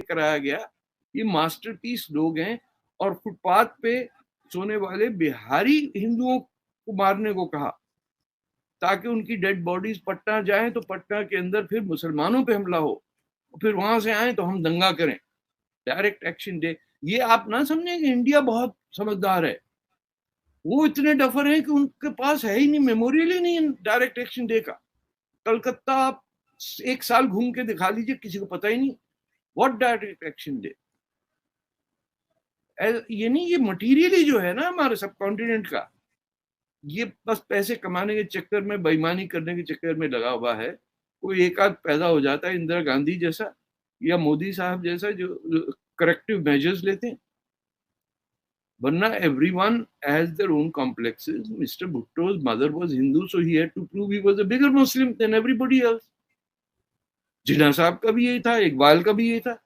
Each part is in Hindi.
कराया गया, ये मास्टरपीस लोग हैं। और फुटपाथ पे सोने वाले बिहारी हिंदुओं को मारने को कहा ताकि उनकी डेड बॉडीज पटना जाए तो पटना के अंदर फिर मुसलमानों पे हमला हो, फिर वहां से आए तो हम दंगा करें। Direct action day. ये आप ना समझे कि इंडिया बहुत समझदार है, वो इतने डफर हैं कि उनके पास है ही नहीं, मेमोरियल ही नहीं है डायरेक्ट एक्शन डे का। कलकत्ता आप 1 साल घूम के दिखा लीजिए, किसी को पता ही नहीं व्हाट डायरेक्ट एक्शन डे। ये नहीं, ये मटीरियली जो है ना हमारे सब कॉन्टिनेंट का, ये बस पैसे कमाने के चक्कर में, बेईमानी करने के चक्कर में लगा हुआ है। कोई एक आध पैदा हो जाता है इंदिरा गांधी जैसा या मोदी साहब जैसा जो करेक्टिव मेजर्स लेते हैं, वरना everyone has their own complexes. Mr. Bhutto's mother was Hindu, so he had to prove he was a bigger Muslim than everybody else. जिन्ना साहब का भी यही था, इकबाल का भी यही था।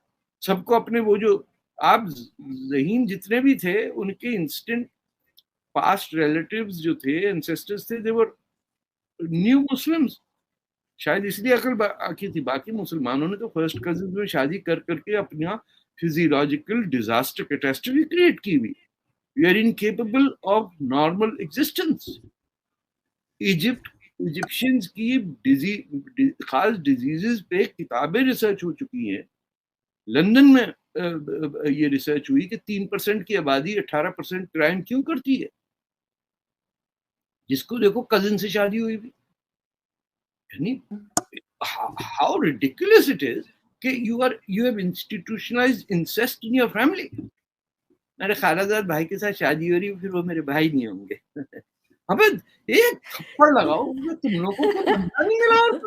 सबको अपने वो जो आप ज़हीन जितने भी थे, उनके इंस्टेंट पास्ट रिलेटिव्स जो थे, एंसेस्टर्स थे, दे वर न्यू मुस्लिम्स। शायद इसलिए अकल आकी थी। बाकी मुसलमानों ने तो फर्स्ट कजिन में शादी कर करके अपना फिजियोलॉजिकल डिजास्टर कैटेस्ट्रॉफी क्रिएट की हुई। We are incapable of normal existence. Egyptians की खास डिजीजेस पे किताबें रिसर्च हो चुकी हैं। लंदन में ये रिसर्च हुई कि 3% की आबादी 18% क्राइम क्यों करती है। जिसको देखो कजिन से शादी हुई भी। यानी हाउ रिडिकुलस इट इज कि you have institutionalised incest in your family. मेरे खालाजाद भाई के साथ शादी हो रही है, फिर वो मेरे भाई नहीं होंगे। अबे एक थप्पड़ लगाओ, तुम लोगों को बंदा नहीं मिला और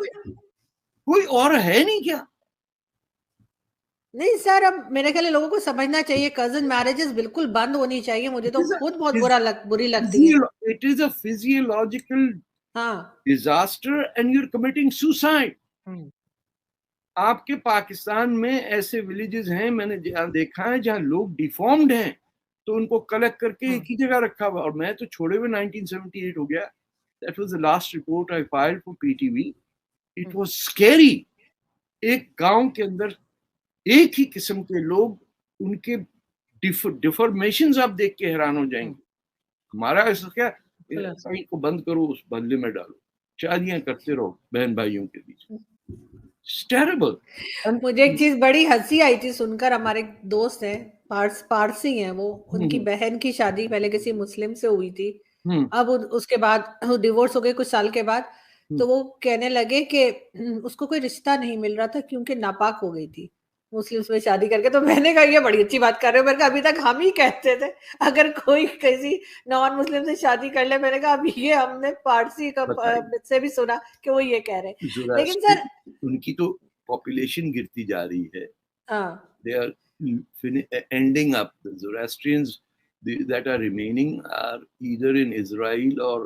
कोई और है नहीं क्या? नहीं सर, अब मेरे ख्याल लोगों को समझना चाहिए कजिन मैरिजेस बिल्कुल बंद होनी चाहिए। मुझे तो खुद बहुत बुरी लगती है। इट इज अ फिजियोलॉजिकल हाँ, disaster and you are committing suicide. आपके पाकिस्तान में ऐसे विलेजेस हैं, मैंने देखा है, जहां लोग डिफॉर्म्ड हैं तो उनको कलेक्ट करके एक ही जगह रखा हुआ। और मैं तो छोड़े हुए 1978 हो गया। That was the last report I filed for PTV. It was scary. एक गांव के अंदर एक ही किस्म के लोग, उनके डिफॉर्मेशंस आप देख के हैरान हो जाएंगे। हमारा ऐसा क्या, कहीं को बंद करो, उस बदले में डालो, शादियां करते रहो बहन भाइयों के बीच। टेरिबल। मुझे एक चीज बड़ी हंसी आई थी सुनकर। हमारे दोस्त हैं, पारसी हैं वो, उनकी बहन की शादी पहले किसी मुस्लिम से हुई थी। अब उसके बाद डिवोर्स हो गए कुछ साल के बाद। तो वो कहने लगे कि उसको कोई रिश्ता नहीं मिल रहा था क्योंकि नापाक हो गई थी मुस्लिम में शादी करके। तो मैंने कहा ये बड़ी अच्छी बात कर रहे हो। मैंने कहा अभी तक हम ही कहते थे अगर कोई किसी नॉन मुस्लिम से शादी कर ले। मैंने कहा अभी ये हमने पारसी का से भी सुना कि वो ये कह रहे हैं। लेकिन सर उनकी तो पॉपुलेशन गिरती जा रही है। हाँ, they are ending up. The Zoroastrians that are remaining are either in Israel or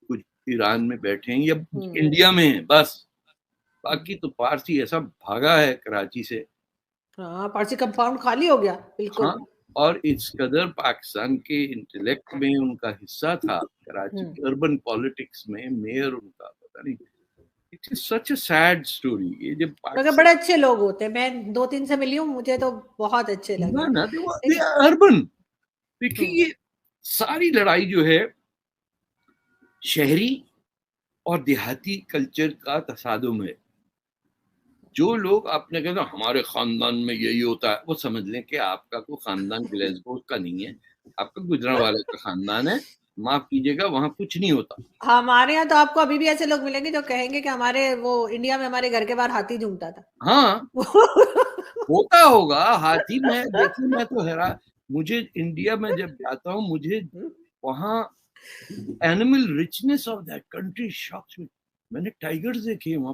कुछ ईरान में बैठे हैं या इंडिया में हैं बस। बाकी तो पारसी ऐसा भागा है कराची से। हाँ, पारसी कंपाउंड खाली हो गया बिल्कुल। हाँ, और इस कदर पाकिस्तान के इंटेलेक्ट में उनका हिस्सा था, कराची के अर्बन पॉलिटिक्स में मेयर उनका, पता नहीं। It is such a sad story. ये जब मगर बड़े अच्छे लोग होते हैं। मैं 2-3 से मिली हूँ, मुझे तो बहुत अच्छे लगे। ना दे अर्बन। देखिए ये सारी लड़ाई जो है शहरी और देहाती कल्चर का तसादुम है। जो लोग आपने कहते हमारे खानदान में यही होता है, वो समझ लें कि आपका कोई खानदान ग्लेसगो का नहीं है, आपका गुजरांवाले का खानदान है। माफ कीजिएगा, वहां कुछ नहीं होता। हमारे यहाँ तो आपको अभी भी ऐसे लोग मिलेंगे जो कहेंगे कि हमारे वो इंडिया में हमारे घर के बाहर हाथी झूमता था। हाँ होता होगा हाथी में। देखिए मैं तो हैरान, मुझे इंडिया में जब जाता हूँ, मुझे वहाँ animal richness of that country shocks me. मैंने टाइगर्स देखे वहां।